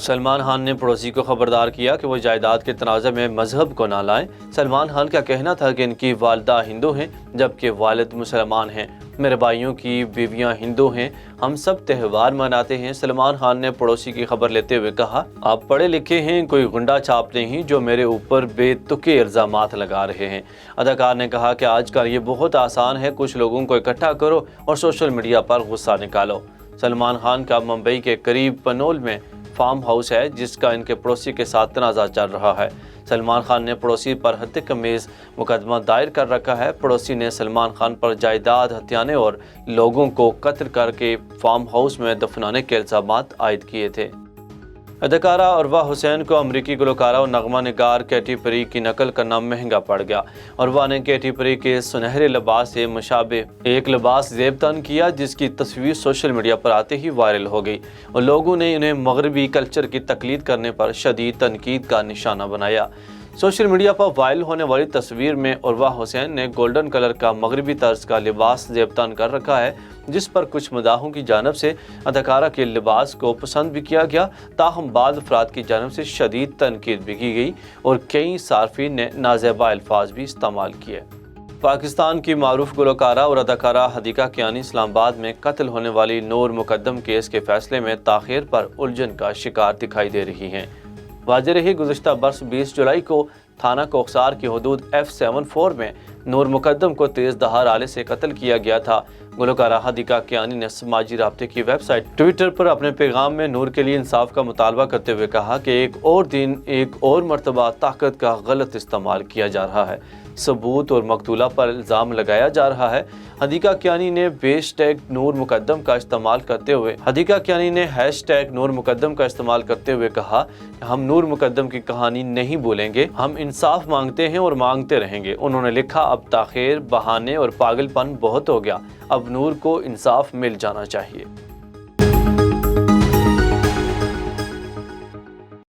سلمان خان نے پڑوسی کو خبردار کیا کہ وہ جائیداد کے تنازع میں مذہب کو نہ لائیں۔ سلمان خان کا کہنا تھا کہ ان کی والدہ ہندو ہیں جبکہ والد مسلمان ہیں۔ میرے بھائیوں کی بیویاں ہندو ہیں، ہم سب تہوار مناتے ہیں۔ سلمان خان نے پڑوسی کی خبر لیتے ہوئے کہا، آپ پڑھے لکھے ہیں، کوئی غنڈہ چھاپ نہیں جو میرے اوپر بے تکے الزامات لگا رہے ہیں۔ اداکار نے کہا کہ آج کل یہ بہت آسان ہے، کچھ لوگوں کو اکٹھا کرو اور سوشل میڈیا پر غصہ نکالو۔ سلمان خان کا ممبئی کے قریب پنول میں فارم ہاؤس ہے جس کا ان کے پڑوسی کے ساتھ تنازع چل رہا ہے۔ سلمان خان نے پڑوسی پر ہتک امیز مقدمہ دائر کر رکھا ہے۔ پڑوسی نے سلمان خان پر جائیداد ہتھیانے اور لوگوں کو قتل کر کے فارم ہاؤس میں دفنانے کے الزامات عائد کیے تھے۔ اداکارہ عروہ حسین کو امریکی گلوکارہ اور نغمہ نگار کیٹی پیری کی نقل کرنا مہنگا پڑ گیا۔ عروہ نے کیٹی پیری کے سنہرے لباس سے مشابہ ایک لباس زیب تن کیا جس کی تصویر سوشل میڈیا پر آتے ہی وائرل ہو گئی اور لوگوں نے انہیں مغربی کلچر کی تقلید کرنے پر شدید تنقید کا نشانہ بنایا۔ سوشل میڈیا پر وائرل ہونے والی تصویر میں عروہ حسین نے گولڈن کلر کا مغربی طرز کا لباس زیب تن کر رکھا ہے جس پر کچھ مداحوں کی جانب سے اداکارہ کے لباس کو پسند بھی کیا گیا، تاہم بعض افراد کی جانب سے شدید تنقید بھی کی گئی اور کئی صارفین نے نازیبا الفاظ بھی استعمال کیے۔ پاکستان کی معروف گلوکارہ اور اداکارہ حدیقہ کیانی اسلام آباد میں قتل ہونے والی نور مقدم کیس کے فیصلے میں تاخیر پر الجھن کا شکار دکھائی دے رہی ہیں۔ واضح رہی گزشتہ برس 20 جولائی کو تھانہ کوکسار کی حدود F74 میں نور مقدم کو تیز دھار آلے سے قتل کیا گیا تھا۔ گلوکارہ حدیقہ کیانی نے سماجی رابطے کی ویب سائٹ ٹویٹر پر اپنے پیغام میں نور کے لیے انصاف کا مطالبہ کرتے ہوئے کہا کہ ایک اور دن ایک اور مرتبہ طاقت کا غلط استعمال کیا جا رہا ہے، ثبوت اور مقتولہ پر الزام لگایا جا رہا ہے۔ حدیقہ کیانی نے #نور مقدم کا استعمال کرتے ہوئے کہا کہ ہم نور مقدم کی کہانی نہیں بھولیں گے، ہم انصاف مانگتے ہیں اور مانگتے رہیں گے۔ انہوں نے لکھا، اب تاخیر، بہانے اور پاگل پن بہت ہو گیا، اب نور کو انصاف مل جانا چاہیے۔